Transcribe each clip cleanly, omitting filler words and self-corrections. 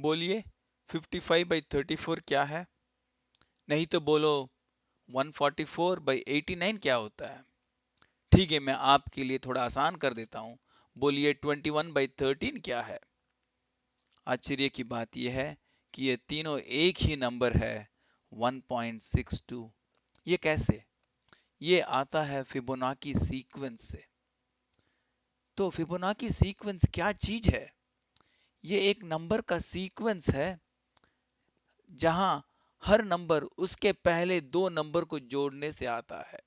बोलिए 55/34 क्या है? नहीं तो बोलो 144/89 क्या होता है? ठीक है, मैं आपके लिए थोड़ा आसान कर देता हूं। बोलिए 21/13 क्या है? आश्चर्य की बात यह है कि ये तीनों एक ही नंबर है, 1.62। ये कैसे? ये आता है फिबोनाकी सीक्वेंस से। तो फिबोनाकी सीक्वेंस क्या चीज है? ये एक नंबर का सीक्वेंस है जहां हर नंबर उसके पहले दो नंबर को जोड़ने से आता है।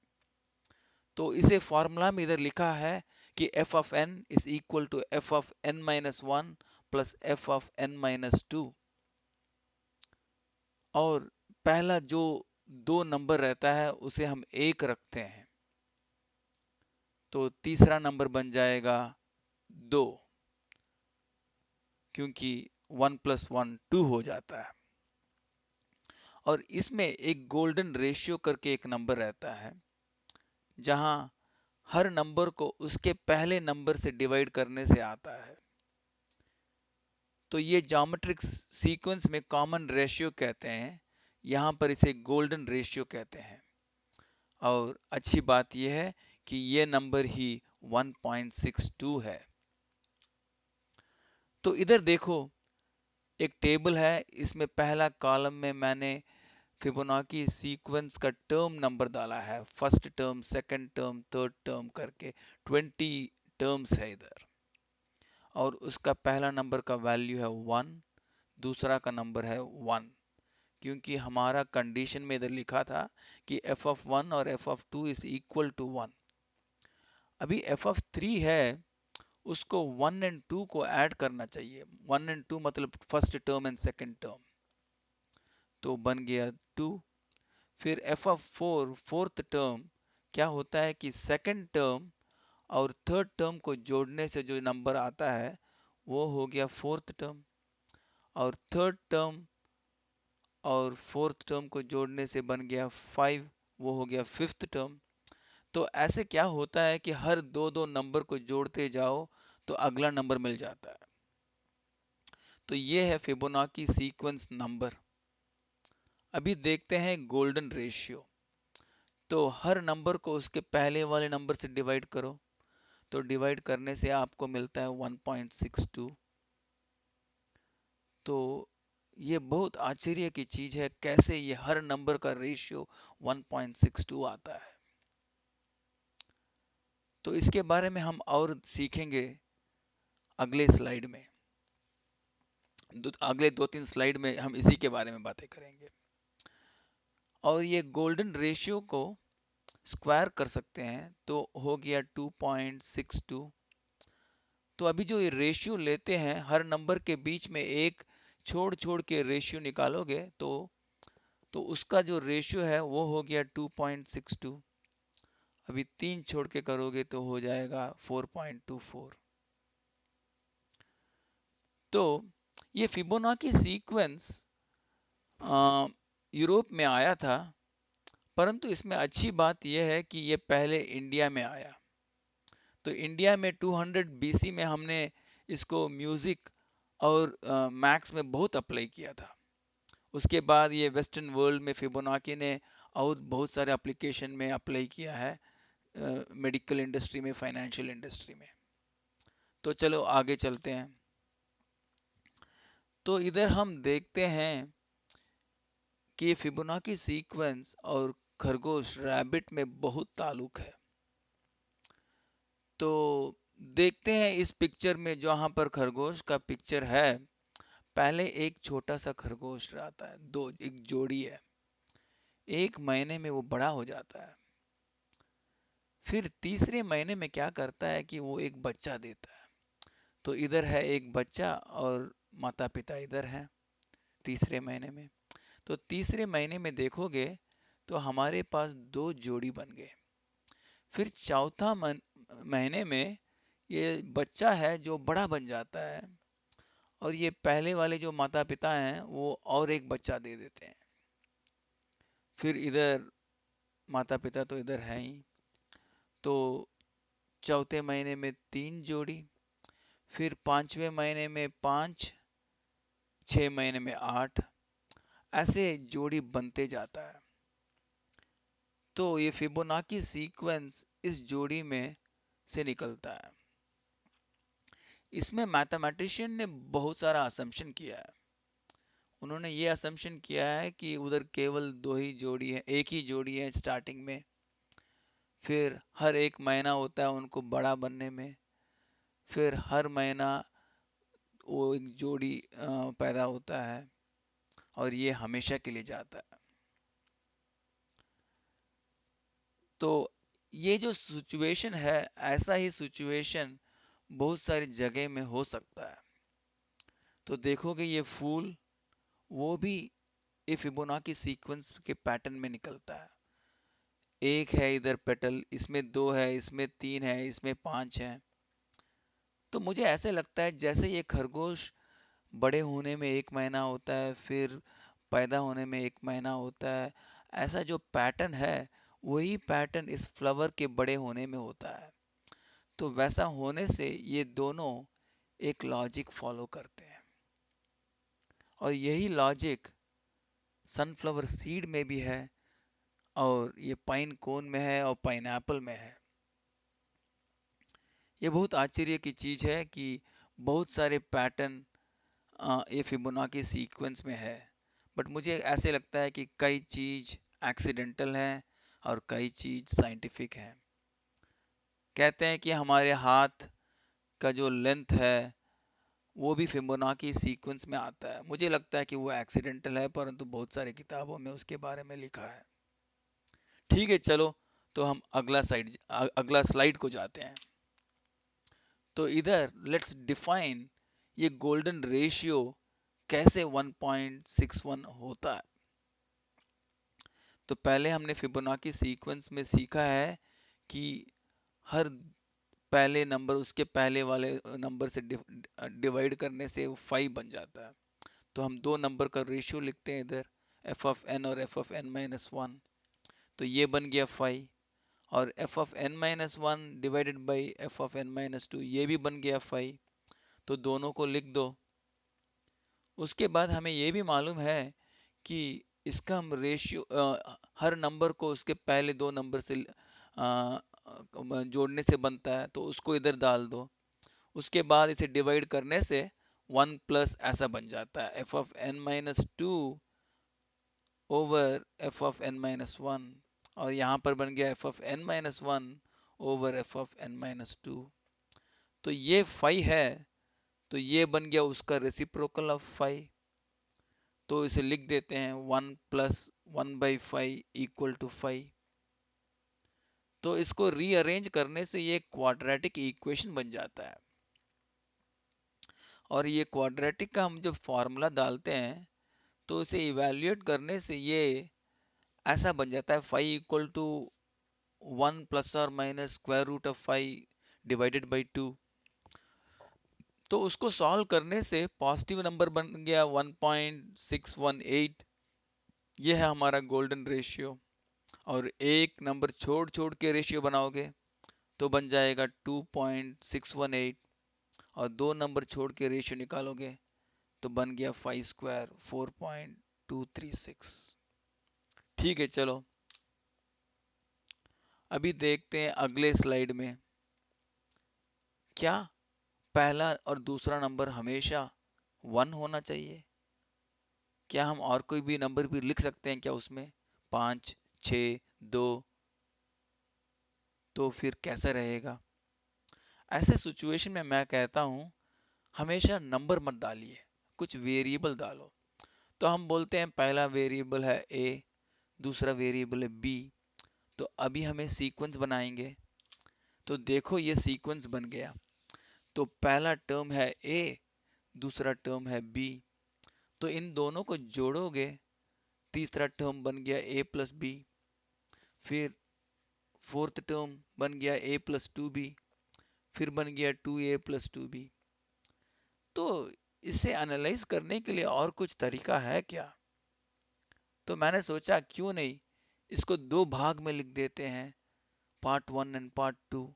तो इसे फॉर्मूला में इधर लिखा है कि f of n is equal to f of n-1 plus f of n-2। और पहला जो दो नंबर रहता है उसे हम एक रखते हैं, तो तीसरा नंबर बन जाएगा 2, क्योंकि 1 + 1 2 हो जाता है। और इसमें एक गोल्डन रेशियो करके एक नंबर रहता है जहां हर नंबर को उसके पहले नंबर से डिवाइड करने से आता है। तो ये ज्योमेट्रिक सीक्वेंस में कॉमन रेशियो कहते हैं, यहां पर इसे गोल्डन रेशियो कहते हैं। और अच्छी बात यह है कि ये नंबर ही 1.62 है। तो इधर देखो, एक टेबल है, इसमें पहला कॉलम में मैंने फिबोनाकी सीक्वेंस का टर्म नंबर डाला है, first term, second term, third term करके 20 टर्म्स है इधर। और उसका पहला नंबर का वैल्यू है 1, दूसरा का नंबर है 1, क्योंकि हमारा कंडीशन में इधर लिखा था कि f ऑफ 1 और f of 2 is equal to 1। अभी f ऑफ 3 है, उसको 1 एंड 2 को ऐड करना चाहिए। 1 एंड 2 मतलब first term and second term, तो बन गया 2। फिर f ऑफ 4 फोर्थ टर्म, क्या होता है कि सेकंड टर्म और थर्ड टर्म को जोड़ने से जो नंबर आता है वो हो गया फोर्थ टर्म, और थर्ड टर्म और फोर्थ टर्म को जोड़ने से बन गया 5, वो हो गया फिफ्थ टर्म। तो ऐसे क्या होता है कि हर दो दो नंबर को जोड़ते जाओ तो अगला नंबर मिल जाता है। तो ये है फिबोनाकी सीक्वेंस नंबर। अभी देखते हैं गोल्डन रेशियो। तो हर नंबर को उसके पहले वाले नंबर से डिवाइड करो, तो डिवाइड करने से आपको मिलता है 1.62। तो ये बहुत आश्चर्य की चीज है, कैसे ये हर नंबर का रेशियो 1.62 आता है। तो इसके बारे में हम और सीखेंगे अगले स्लाइड में। अगले 2-3 स्लाइड में हम इसी के बारे में बातें करेंगे। और ये गोल्डन रेशियो को स्क्वायर कर सकते हैं, तो हो गया 2.62। तो अभी जो ये रेशियो लेते हैं, हर नंबर के बीच में एक छोड़ छोड़ के रेशियो निकालोगे तो उसका जो रेशियो है वो हो गया 2.62। अभी 3 छोड़ के करोगे तो हो जाएगा 4.24। तो ये फिबोनाची सीक्वेंस यूरोप में आया था, परंतु इसमें अच्छी बात यह है कि ये पहले इंडिया में आया। तो इंडिया में 200 बीसी में हमने इसको म्यूजिक और मैथ्स में बहुत अप्लाई किया था। उसके बाद ये वेस्टर्न वर्ल्ड में फिबोनाची ने और बहुत सारे एप्लीकेशन में अप्लाई किया है, मेडिकल इंडस्ट्री में, फाइनेंशियल इंडस्ट्री में। तो चलो आगे चलते हैं। तो इधर हम देखते हैं कि फिबोनाची सीक्वेंस और खरगोश रैबिट में बहुत ताल्लुक है। तो देखते हैं इस पिक्चर में, जहां पर खरगोश का पिक्चर है, पहले एक छोटा सा खरगोश रहता है, दो एक जोड़ी है। एक महीने में वो बड़ा हो जाता है। फिर तीसरे महीने में क्या करता है कि वो एक बच्चा देता है। तो इधर है एक बच्चा और माता पिता इधर हैं तीसरे महीने में। तो तीसरे महीने में देखोगे तो हमारे पास दो जोड़ी बन गए। फिर चौथा महीने में ये बच्चा है जो बड़ा बन जाता है, और ये पहले वाले जो माता पिता हैं वो और एक बच्चा दे देते हैं। फिर इधर माता पिता तो इधर है ही, तो चौथे महीने में 3 जोड़ी, फिर पांचवें महीने में 5, 6 महीने में 8, ऐसे जोड़ी बनते जाता है। तो ये फिबोनाची सीक्वेंस इस जोड़ी में से निकलता है। इसमें मैथमेटिशियन ने बहुत सारा असम्पशन किया है। उन्होंने ये असम्पशन किया है कि उधर केवल दो ही जोड़ी है, एक ही जोड़ी है स्टार्टिंग में, फिर हर एक महीना होता है उनको बड़ा बनने में, फिर हर महीना वो एक जोड़ी पैदा होता है, और ये हमेशा के लिए जाता है। तो ये जो सिचुएशन है, ऐसा ही सिचुएशन बहुत सारी जगह में हो सकता है। तो देखोगे ये फूल, वो भी ये फिबोनाची सीक्वेंस के पैटर्न में निकलता है। एक है इधर पेटल, इसमें दो है, इसमें तीन है, इसमें पांच है। तो मुझे ऐसे लगता है जैसे ये खरगोश बड़े होने में एक महीना होता है, फिर पैदा होने में एक महीना होता है, ऐसा जो पैटर्न है वही पैटर्न इस फ्लावर के बड़े होने में होता है। तो वैसा होने से ये दोनों एक लॉजिक फॉलो करते हैं, और यही लॉजिक सनफ्लावर सीड में भी है, और ये पाइन कोन में है, और पाइनएप्पल में है। ये बहुत आश्चर्य की चीज है कि बहुत सारे पैटर्न ये फिबोनाची सीक्वेंस में है। बट मुझे ऐसे लगता है कि कई चीज एक्सीडेंटल है और कई चीज साइंटिफिक है। कहते हैं कि हमारे हाथ का जो लेंथ है वो भी फिबोनाची सीक्वेंस में आता है। मुझे लगता है कि वो एक्सीडेंटल है, परंतु बहुत सारी किताबों में उसके बारे में लिखा है। ठीक है, चलो, तो हम अगला स्लाइड को जाते हैं। तो इधर लेट्स डिफाइन ये गोल्डन रेशियो कैसे 1.61 होता है। तो पहले हमने फिबोनाची सीक्वेंस में सीखा है कि हर पहले नंबर उसके पहले वाले नंबर से डिवाइड करने से वो 5 बन जाता है। तो हम दो नंबर का रेशियो लिखते हैं इधर, एफ ऑफ एन और F of N minus one. तो ये बन गया 5, और F of N minus one divided by F of N minus two, ये भी बन गया 5। तो दोनों को लिख दो। उसके बाद हमें ये भी मालूम है कि इसका हम रेशियो हर नंबर को उसके पहले दो नंबर से जोड़ने से बनता है, तो उसको इधर डाल दो। उसके बाद इसे डिवाइड करने से 1 प्लस ऐसा बन जाता है, F of N minus two over F of N minus one. और यहाँ पर बन गया F of N minus one over F of N minus two. तो ये 5 है, तो ये बन गया उसका रेसिप्रोकल ऑफ 5। तो इसे लिख देते हैं 1 प्लस 1/5 इक्वल टू 5। तो इसको रीअरेंज करने से ये क्वाड्रेटिक इक्वेशन बन जाता है। और ये क्वाड्रेटिक का हम जब फॉर्मूला डालते हैं तो इसे इवेल्युएट करने से ये ऐसा बन जाता है, 5 इक्वल टू 1 प्लस और minus square root of 5 divided by 2। तो उसको सॉल्व करने से पॉजिटिव नंबर बन गया 1.618। ये है हमारा गोल्डन रेशियो। और एक नंबर छोड़ छोड़ के रेशियो बनाओगे तो बन जाएगा 2.618, और दो नंबर छोड़ के रेशियो निकालोगे तो बन गया 5 स्क्वायर 4.236। ठीक है, चलो अभी देखते हैं अगले स्लाइड में। क्या पहला और दूसरा नंबर हमेशा 1 होना चाहिए? क्या हम और कोई भी नंबर भी लिख सकते हैं क्या उसमें, 5, 6, 2? तो फिर कैसा रहेगा? ऐसे सिचुएशन में मैं कहता हूं हमेशा नंबर मत डालिए, कुछ वेरिएबल डालो। तो हम बोलते हैं पहला वेरिएबल है ए, दूसरा वेरिएबल है बी। तो अभी हमें सीक्वेंस बनाएंगे। तो देखो ये सीक्वेंस बन गया। तो पहला टर्म है ए, दूसरा टर्म है बी। तो इन दोनों को जोड़ोगे, तीसरा टर्म बन गया ए प्लस बी। फिर फोर्थ टर्म बन गया ए प्लस टू बी। फिर बन गया 2a प्लस टू बी। तो इसे एनालाइज करने के लिए और कुछ तरीका है क्या? तो मैंने सोचा क्यों नहीं इसको दो भाग में लिख देते हैं, part one and part two.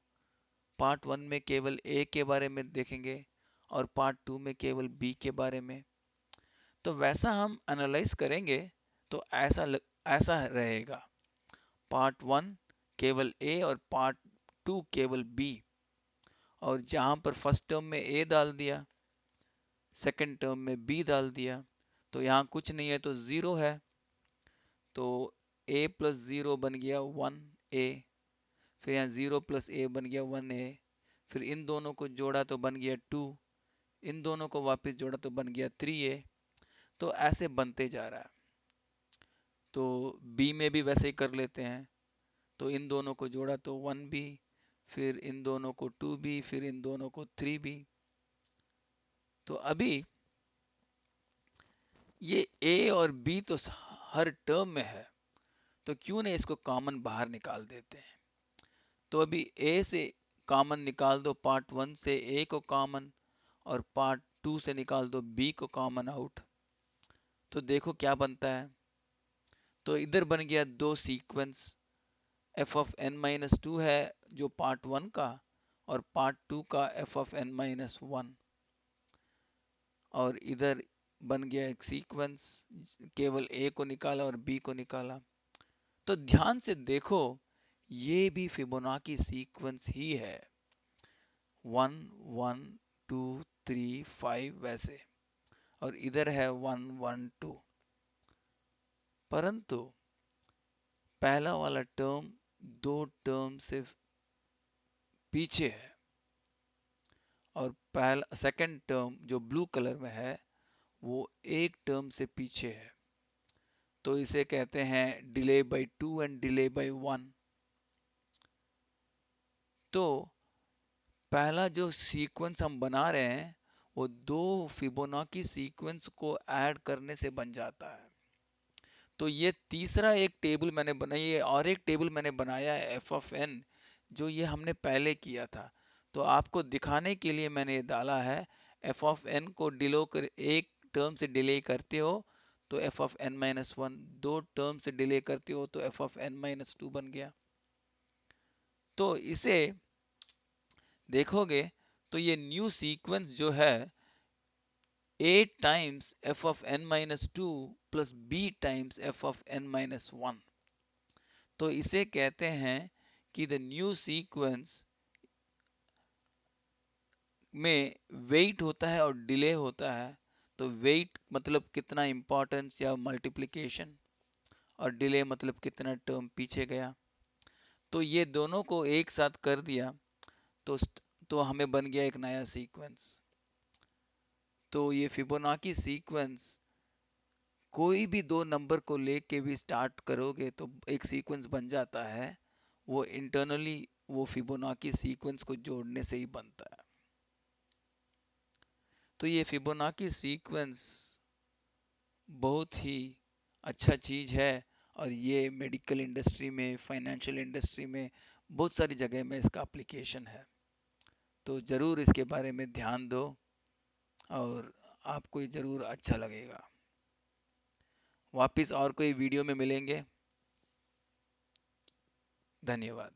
Part one में केवल ए के बारे में देखेंगे और पार्ट टू में केवल बी के बारे में। तो वैसा हम एनालाइज करेंगे तो ऐसा रहेगा। पार्ट वन केवल ए और पार्ट टू केवल बी, और जहां पर फर्स्ट टर्म में ए डाल दिया, सेकंड टर्म में बी डाल दिया, तो यहाँ कुछ नहीं है तो जीरो है, तो ए प्लस जीरो बन गया 1a, फिर यहाँ जीरो प्लस ए बन गया 1a, फिर इन दोनों को जोड़ा तो बन गया 2, इन दोनों को वापस जोड़ा तो बन गया 3a। तो ऐसे बनते जा रहा है। तो बी में भी वैसे ही कर लेते हैं, तो इन दोनों को जोड़ा तो 1b, फिर इन दोनों को 2b, फिर इन दोनों को 3b। तो अभी ये a और b तो हर टर्म में है, तो क्यों नहीं इसको कॉमन बाहर निकाल देते हैं। तो अभी a से कॉमन निकाल दो, पार्ट वन से a को कॉमन, और पार्ट टू से निकाल दो b को कॉमन आउट, तो देखो क्या बनता है। तो इधर बन गया दो sequence, F of N minus two है जो पार्ट वन का, और पार्ट टू का F of N minus one, और इधर बन गया एक सीक्वेंस, केवल ए को निकाला और बी को निकाला। तो ध्यान से देखो, ये भी फिबोनाची सीक्वेंस ही है, 1 1 2 3 5 वैसे, और इधर है 1 1 2, परंतु पहला वाला टर्म दो टर्म से पीछे है, और पहला सेकंड टर्म जो ब्लू कलर में है वो एक टर्म से पीछे है, तो इसे कहते हैं delay by 2 and delay by 1। तो पहला जो सीक्वेंस हम बना रहे हैं वो दो फिबोनाची सीक्वेंस को ऐड करने से बन जाता है। तो ये तीसरा एक टेबल मैंने बनाई है, और एक टेबल मैंने बनाया है एफ ऑफ एन, जो ये हमने पहले किया था। तो आपको दिखाने के लिए मैंने ये डाला है, एफ ऑफ एन को डिलो कर एक टर्म से डिले करते हो तो F of N minus one, दो टर्म से डिले करते हो तो F of N minus two बन गया। तो इसे देखोगे तो ये न्यू सीक्वेंस जो है a times F of N minus two plus b times F of N minus one, तो इसे कहते हैं कि द न्यू सीक्वेंस में वेट होता है और डिले होता है। तो वेट मतलब कितना इंपॉर्टेंस या मल्टीप्लिकेशन, और डिले मतलब कितना टर्म पीछे गया। तो ये दोनों को एक साथ कर दिया तो तो हमें बन गया एक नया सीक्वेंस। तो ये फिबोनाची सीक्वेंस कोई भी दो नंबर को लेके भी स्टार्ट करोगे तो एक सीक्वेंस बन जाता है, वो इंटरनली वो फिबोनाची सीक्वेंस को जोड़ने से ही बनता है। तो ये फिबोनाची सीक्वेंस बहुत ही अच्छा चीज है, और ये मेडिकल इंडस्ट्री में, फाइनेंशियल इंडस्ट्री में, बहुत सारी जगह में इसका एप्लीकेशन है। तो ज़रूर इसके बारे में ध्यान दो, और आपको ये ज़रूर अच्छा लगेगा। वापिस और कोई वीडियो में मिलेंगे। धन्यवाद।